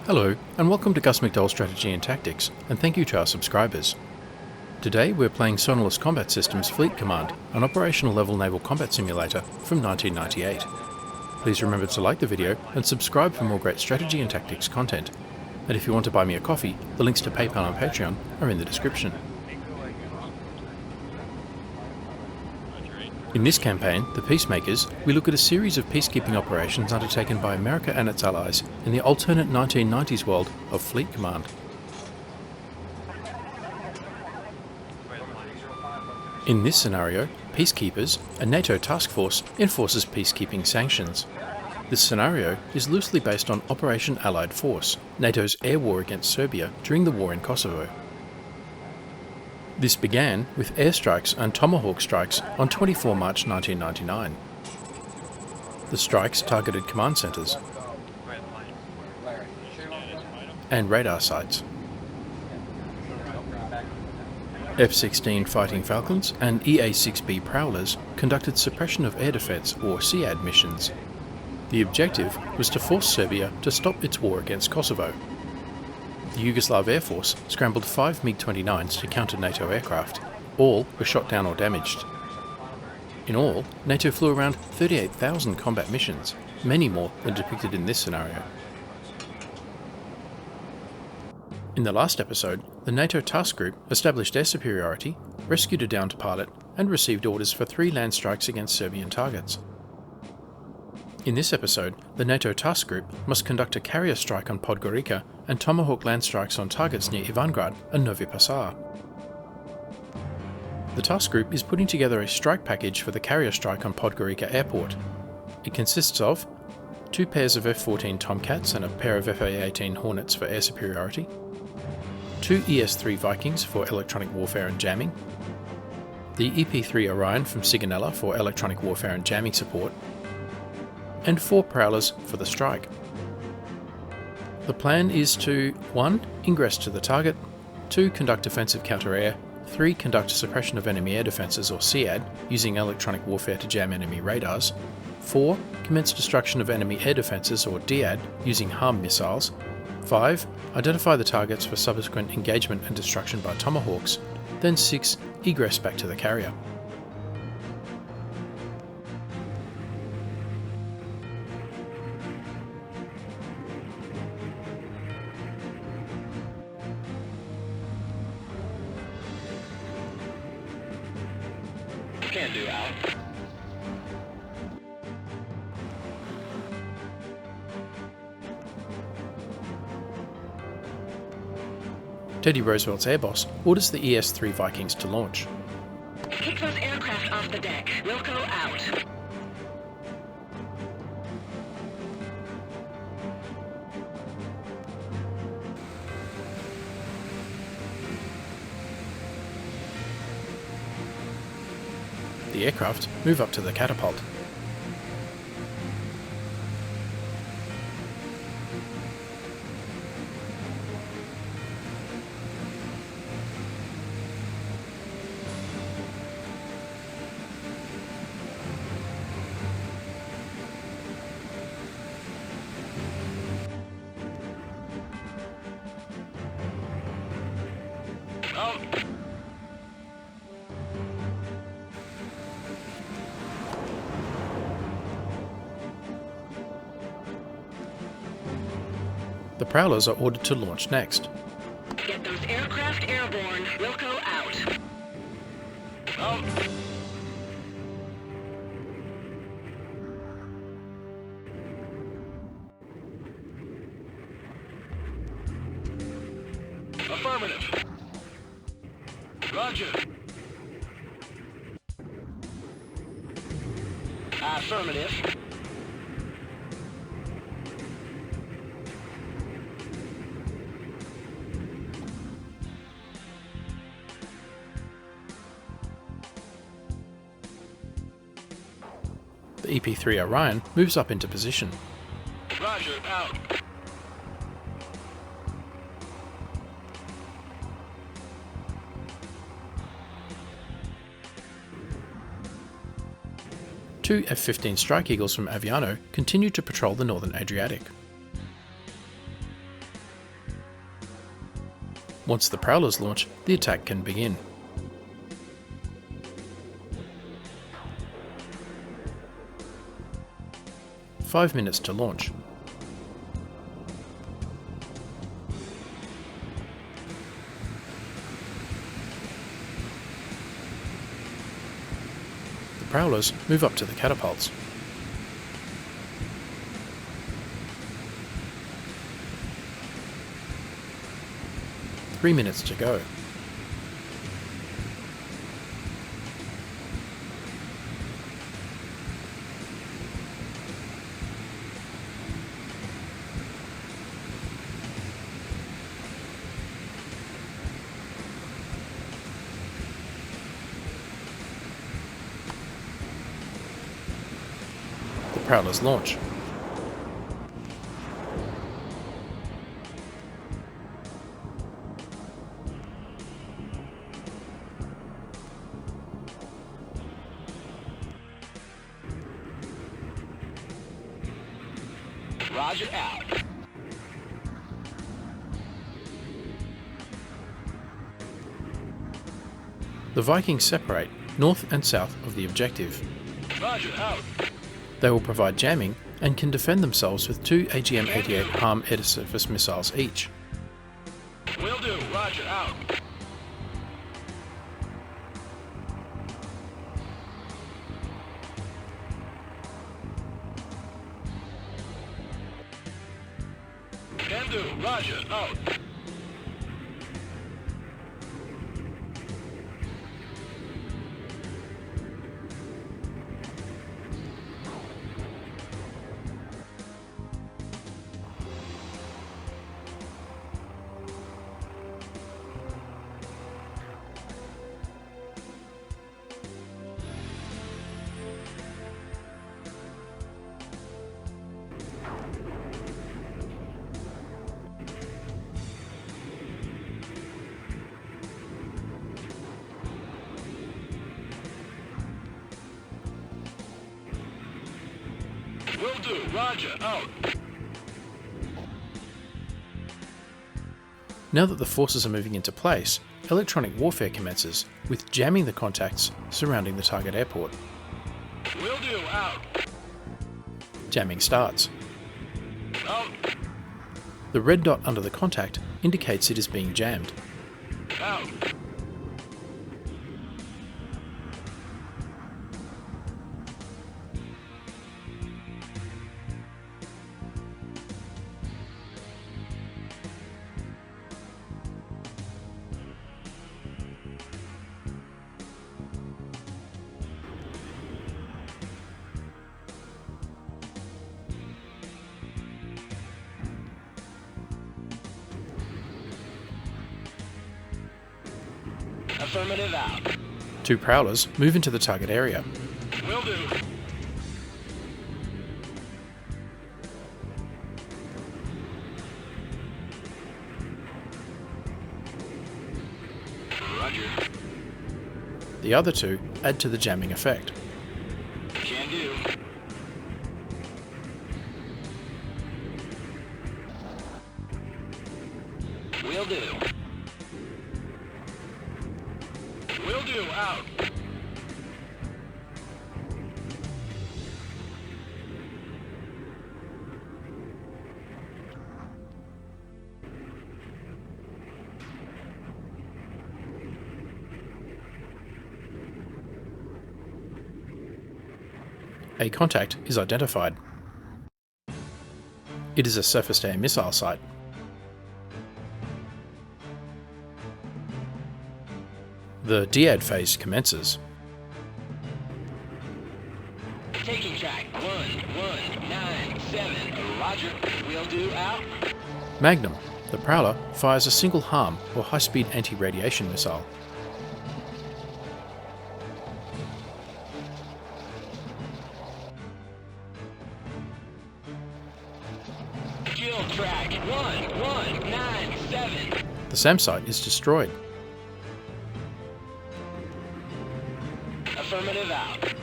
Hello, and welcome to Gus McDowell Strategy and Tactics, and thank you to our subscribers. Today we're playing Sonorless Combat Systems Fleet Command, an operational level naval combat simulator from 1998. Please remember to like the video and subscribe for more great strategy and tactics content. And if you want to buy me a coffee, the links to PayPal and Patreon are in the description. In this campaign, the Peacemakers, we look at a series of peacekeeping operations undertaken by America and its allies in the alternate 1990s world of Fleet Command. In this scenario, Peacekeepers, a NATO task force, enforces peacekeeping sanctions. This scenario is loosely based on Operation Allied Force, NATO's air war against Serbia during the war in Kosovo. This began with airstrikes and Tomahawk strikes on 24 March 1999. The strikes targeted command centres and radar sites. F-16 Fighting Falcons and EA-6B Prowlers conducted suppression of air defence or SCS missions. The objective was to force Serbia to stop its war against Kosovo. The Yugoslav Air Force scrambled 5 MiG-29s to counter NATO aircraft. All were shot down or damaged. In all, NATO flew around 38,000 combat missions, many more than depicted in this scenario. In the last episode, the NATO task group established air superiority, rescued a downed pilot, and received orders for 3 land strikes against Serbian targets. In this episode, the NATO task group must conduct a carrier strike on Podgorica and Tomahawk land strikes on targets near Ivangrad and Novi Pazar. The task group is putting together a strike package for the carrier strike on Podgorica Airport. It consists of 2 pairs of F-14 Tomcats and a pair of FA-18 Hornets for air superiority, 2 ES-3 Vikings for electronic warfare and jamming, the EP-3 Orion from Sigonella for electronic warfare and jamming support, and 4 Prowlers for the strike. The plan is to 1. Ingress to the target, 2. Conduct defensive counter-air, 3. Conduct suppression of enemy air defences or SCS using electronic warfare to jam enemy radars, 4. Commence destruction of enemy air defences or DAD using HARM missiles, 5. Identify the targets for subsequent engagement and destruction by Tomahawks, then 6. Egress back to the carrier. Can do, Al. Teddy Roosevelt's air boss orders the ES-3 Vikings to launch. Kick those aircraft off the deck. Wilco out. The aircraft move up to the catapult. Oh. The Prowlers are ordered to launch next. Get those aircraft airborne. Wilco out. Oh. Affirmative. Roger. Affirmative. The EP-3 Orion moves up into position. Roger, out. 2 F-15 Strike Eagles from Aviano continue to patrol the northern Adriatic. Once the Prowlers launch, the attack can begin. "5 minutes to launch." The Prowlers move up to the catapults. "3 minutes to go." The Prowlers launch. Roger, out. The Vikings separate north and south of the objective. Roger, out. They will provide jamming and can defend themselves with 2 AGM-88 HARM air-to-surface missiles each. Will do. Roger, out. Can do. Roger, out. Will do. Roger, out. Now that the forces are moving into place, electronic warfare commences, with jamming the contacts surrounding the target airport. Will do. Out. Jamming starts. Out. The red dot under the contact indicates it is being jammed. Out. Affirmative, out. 2 Prowlers move into the target area. Will do. Roger. The other 2 add to the jamming effect. Can do. Will do. Will do, out. A contact is identified. It is a surface-to-air missile site. The DEAD phase commences. Taking track 1197. Roger. Will do, out. Magnum, the Prowler, fires a single HARM or high-speed anti-radiation missile. Kill track 1197. The SAM site is destroyed. Affirmative, out.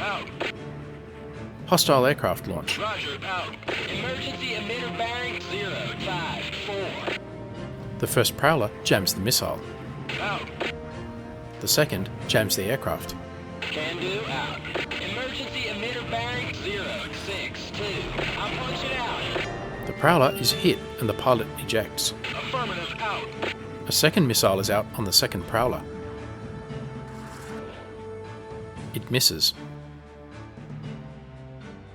Out. Hostile aircraft launch. Roger, out. Emergency emitter bearing 054. The first Prowler jams the missile. Out. The second jams the aircraft. Can do, out. Emergency emitter bearing 062. I'm punching out. The Prowler is hit and the pilot ejects. Affirmative, out. A second missile is out on the second Prowler. It misses.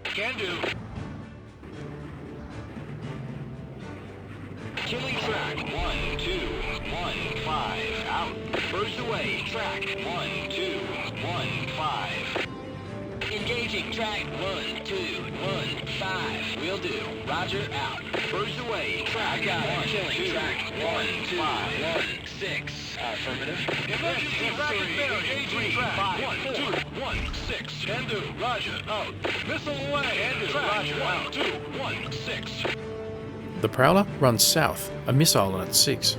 Can do. Killing track 1215 out. Burst away. Track 1215. Engaging track 1215. Will do. Roger, out. Burst away. Track killing track 1216. Affirmative. Emergency rocket bearing. Engaging track 1216. Can do. Roger, out. Missile away. Can do. Roger, out. 1216. The Prowler runs south, a missile on its 6.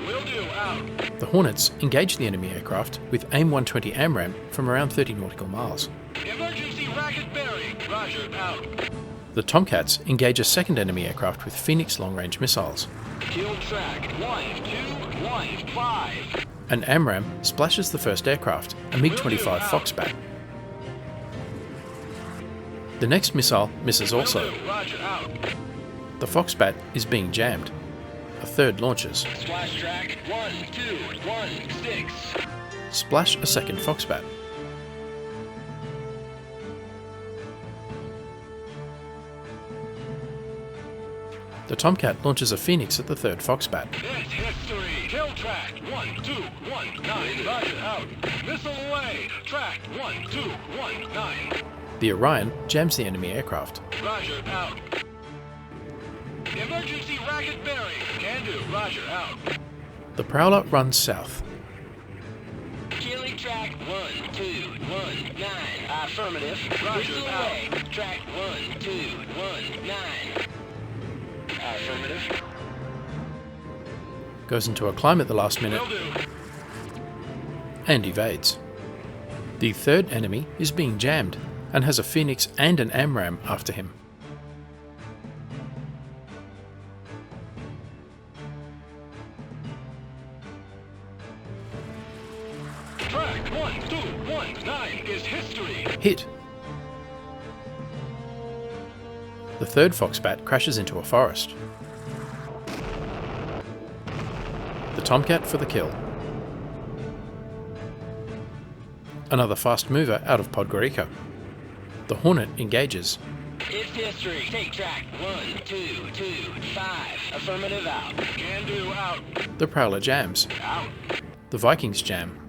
Will do, out. The Hornets engage the enemy aircraft with AIM-120 AMRAAM from around 30 nautical miles. Emergency rocket bearing. Roger, out. The Tomcats engage a second enemy aircraft with Phoenix long-range missiles. Kill track 1215. An AMRAAM splashes the first aircraft, a MiG-25 Foxbat. The next missile misses also. Will do, Roger, out. The Foxbat is being jammed. A third launches. Splash track 1216. Splash a second Foxbat. The Tomcat launches a Phoenix at the third Foxbat. It's history. Kill track 1219. Roger, out. Missile away. Track 1219. The Orion jams the enemy aircraft. Roger, out. Emergency rocket bearing. Can do. Roger, out. The Prowler runs south. Killing track 1219. Affirmative. Roger, away. Track 1219. Affirmative. Goes into a climb at the last minute Will do. and evades. The third enemy is being jammed and has a Phoenix and an AMRAAM after him. Track 1219 is history. Hit. The third Foxbat crashes into a forest. The Tomcat for the kill. Another fast mover out of Podgorica. The Hornet engages. It's history. Take track 1225. Affirmative, out. Can do, out. The Prowler jams. Out. The Vikings jam.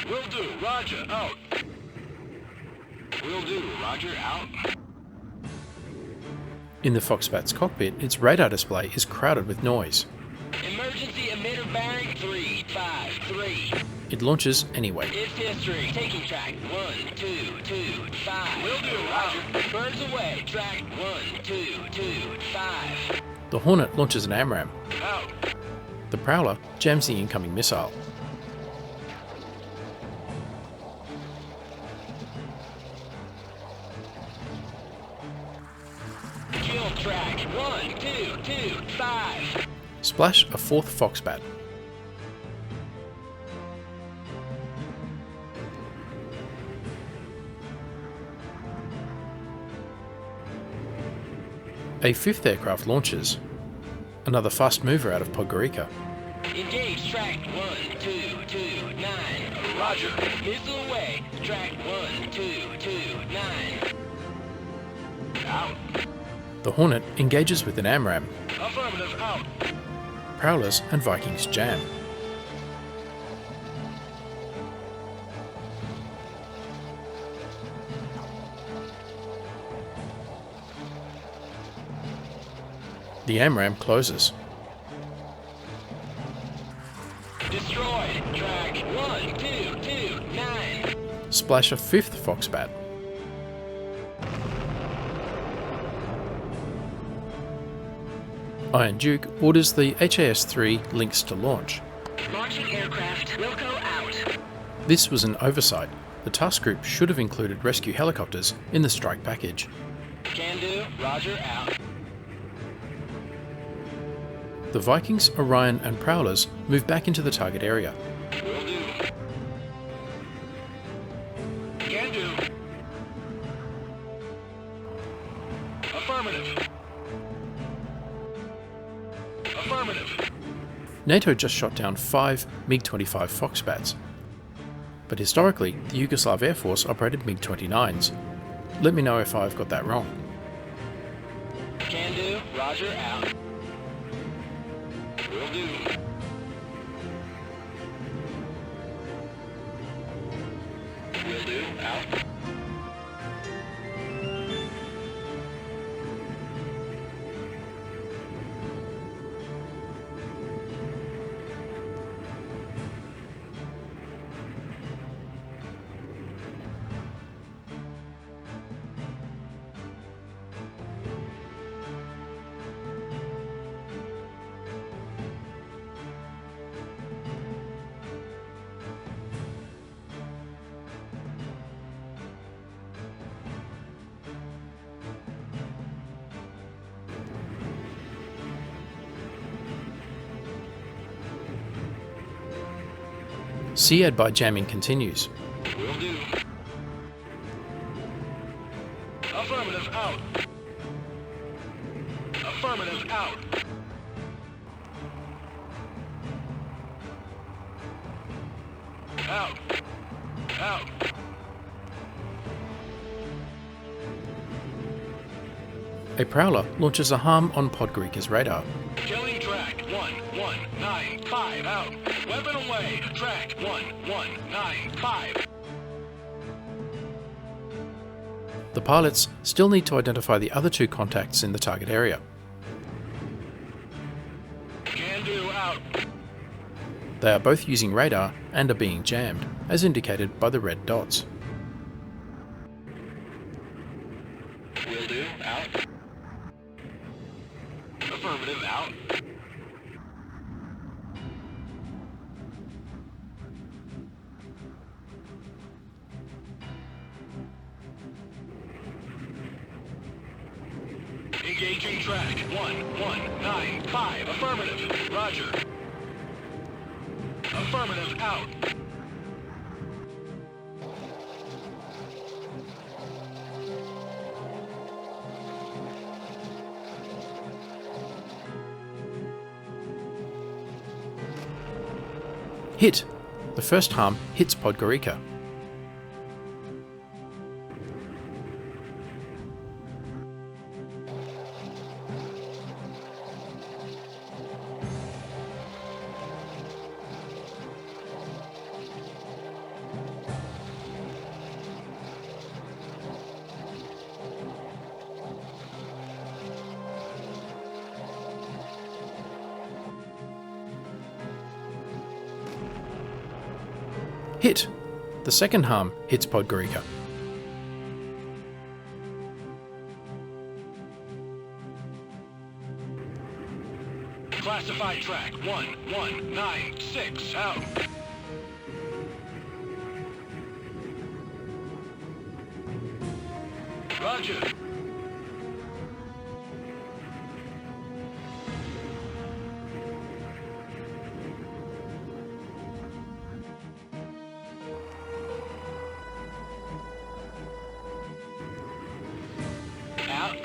Will do. Roger, out. Will do. Roger, out. In the Foxbat's cockpit, its radar display is crowded with noise. Emergency emitter bearing 353. It launches anyway. It's history. Taking track 1225. Will do. Roger. Burns away. Track 1225. The Hornet launches an AMRAAM. Out. The Prowler jams the incoming missile. Kill track 1225. Splash a fourth Foxbat. A fifth aircraft launches. Another fast mover out of Podgorica. Engage track 1229. Roger. Missile away. Track 1229. Out. The Hornet engages with an AMRAAM. Affirmative, out. Prowlers and Vikings jam. The AMRAAM closes. Destroyed. Track 1229. Splash a fifth Foxbat. Iron Duke orders the HAS-3 Lynx to launch. Launching aircraft. Wilco out. This was an oversight. The task group should have included rescue helicopters in the strike package. Can do. Roger, out. The Vikings, Orion and Prowlers move back into the target area. Will do. Can do. Affirmative. Affirmative. NATO just shot down 5 MiG-25 Foxbats. But historically, the Yugoslav Air Force operated MiG-29s. Let me know if I've got that wrong. Can do. Roger, out. Will do. Will do. Out. SEAD by jamming continues. Will do. Affirmative, out. Affirmative, out. Out. Out. A Prowler launches a harm on Podgorica's radar. Killing track 1195 out. Weapon away. Track 1195. The pilots still need to identify the other 2 contacts in the target area. Can do, out. They are both using radar and are being jammed, as indicated by the red dots. Will do, out. Affirmative, out. Engaging track 1195. Affirmative. Roger. Affirmative, out. Hit! The first harm hits Podgorica. Hit! The second harm hits Podgorica. Classified track 1196 out. Roger. Out.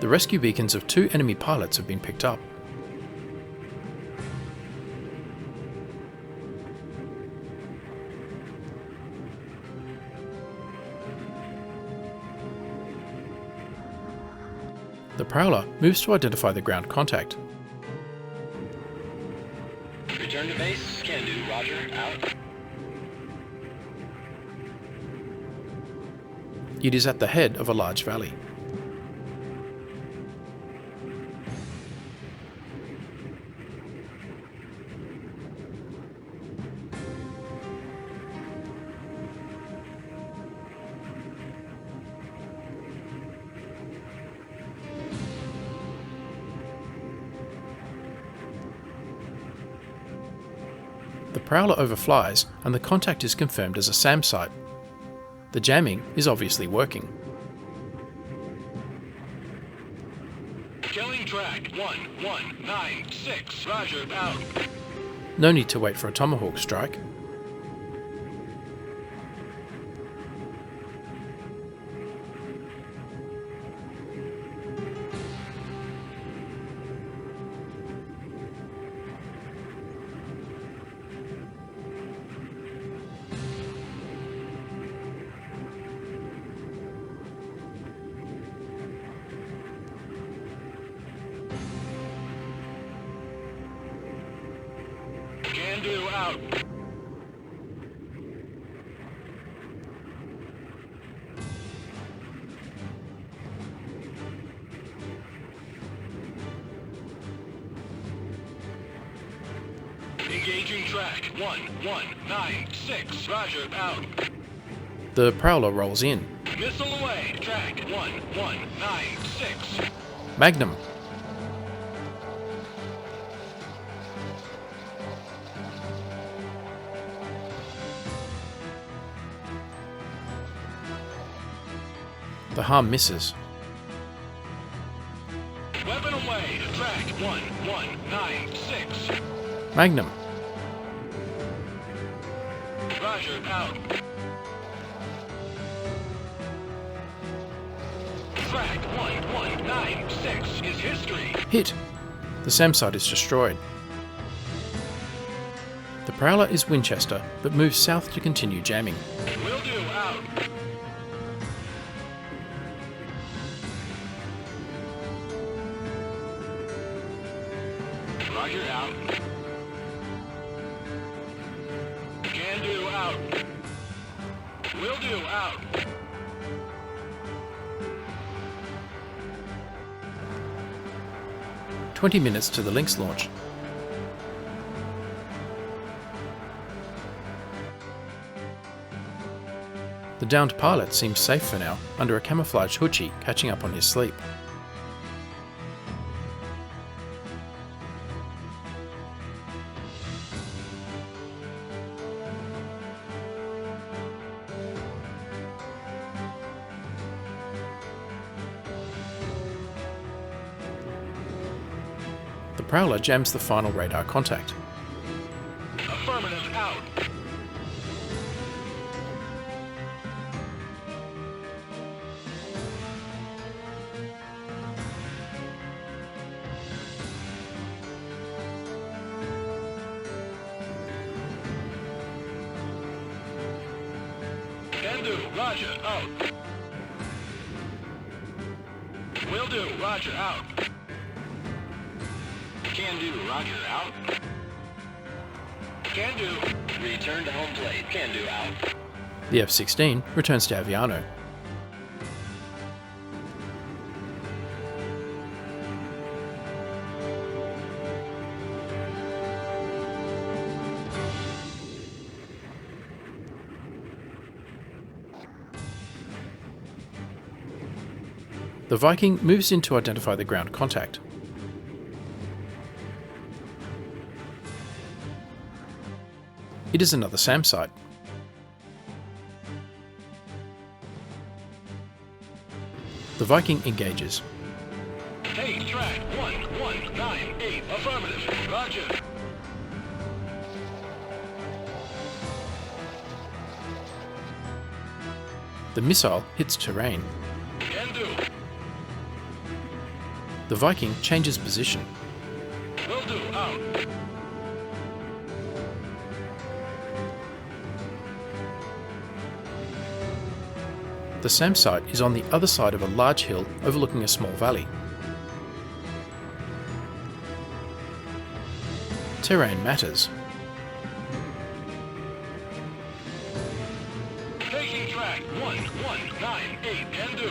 The rescue beacons of 2 enemy pilots have been picked up. The Prowler moves to identify the ground contact. Return to base. Can do. Roger. Out. It is at the head of a large valley. Prowler overflies and the contact is confirmed as a SAM site. The jamming is obviously working. Killing track 1196. Roger, out. No need to wait for a Tomahawk strike. Can do, out. Engaging track 1196. Roger, out. The Prowler rolls in. Missile away. Track 1196. Magnum. The harm misses. Weapon away. Track 1196. Magnum. Roger, out. Track 1196 is history. Hit. The SAM site is destroyed. The Prowler is Winchester, but moves south to continue jamming. Will do, out. Roger, out. Can do, out. Will do, out. "20 minutes to the Lynx launch. The downed pilot seems safe for now, under a camouflaged hoochie catching up on his sleep. The Prowler jams the final radar contact. Affirmative, out. Can do, roger, out. Will do, roger, out. Can do, roger, out. Can do. Return to home plate. Can do, out. The F-16 returns to Aviano. The Viking moves in to identify the ground contact. It is another SAM site. The Viking engages. Take track 1198. Affirmative. Roger. The missile hits terrain. Can do. The Viking changes position. Will do, out. The SAM site is on the other side of a large hill overlooking a small valley. Terrain matters. Taking track 1198. Can do.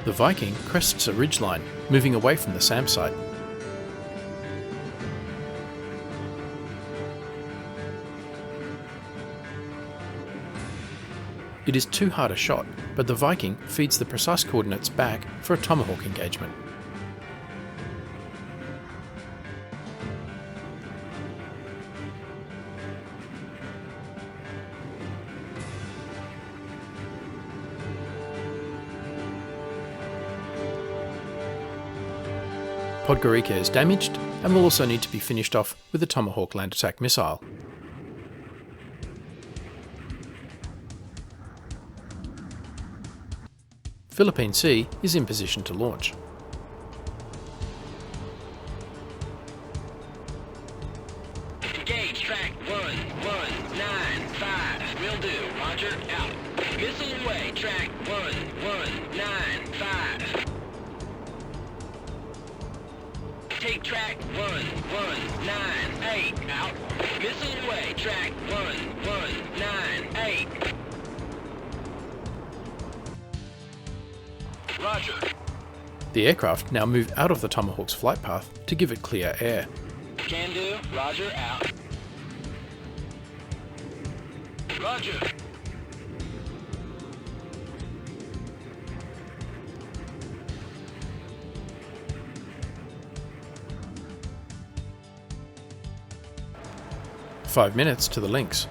The Viking crests a ridgeline, moving away from the SAM site. It is too hard a shot, but the Viking feeds the precise coordinates back for a Tomahawk engagement. Podgorica is damaged and will also need to be finished off with a Tomahawk land attack missile. Philippine Sea is in position to launch. Engage track 1195. Will do. Roger, out. Missile away. Track 1195. Take track 1198. Out. Missile away. Track 1198. Roger. The aircraft now move out of the Tomahawk's flight path to give it clear air. Can do. Roger, out. Roger. Five minutes to the links.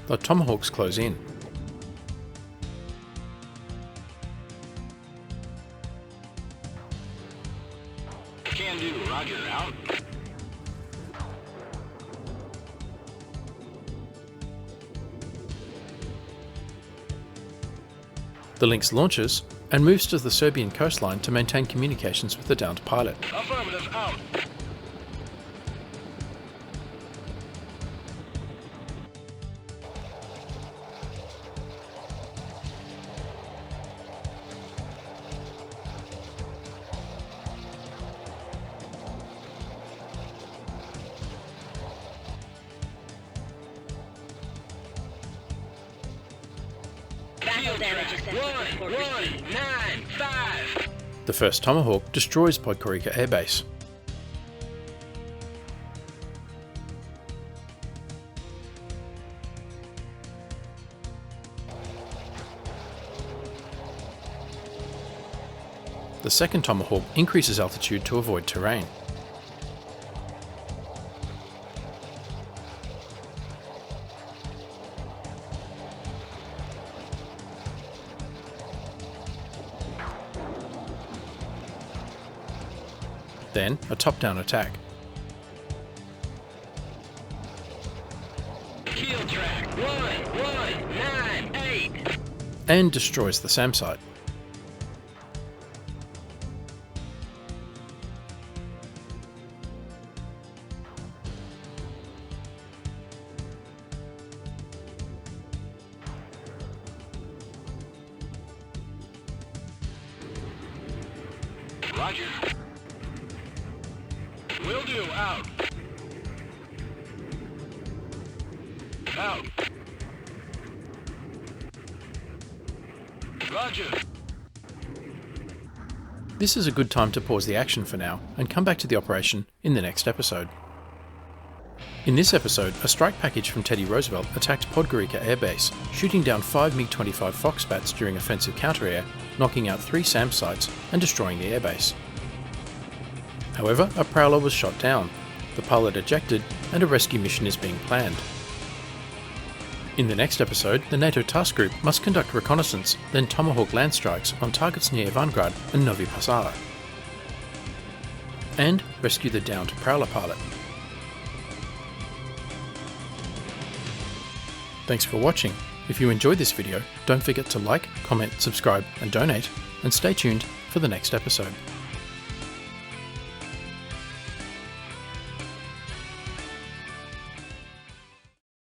The Tomahawks close in. Can do. Roger, out. The Lynx launches and moves to the Serbian coastline to maintain communications with the downed pilot. Affirmative, out. Battle damage assessment report received. 1195. The first Tomahawk destroys Podgorica Air Base. The second Tomahawk increases altitude to avoid terrain. Then a top-down attack. Kill track 1198. And destroys the SAM site. Roger. Will do, out. Out. Roger. This is a good time to pause the action for now and come back to the operation in the next episode. In this episode, a strike package from Teddy Roosevelt attacked Podgorica Air Base, shooting down 5 MiG-25 Foxbats during offensive counter-air, knocking out 3 SAM sites and destroying the airbase. However, a Prowler was shot down, the pilot ejected, and a rescue mission is being planned. In the next episode, the NATO task group must conduct reconnaissance, then Tomahawk land strikes on targets near Ivangrad and Novi Pazar, and rescue the downed Prowler pilot. Thanks for watching. If you enjoyed this video, don't forget to like, comment, subscribe and donate, and stay tuned for the next episode.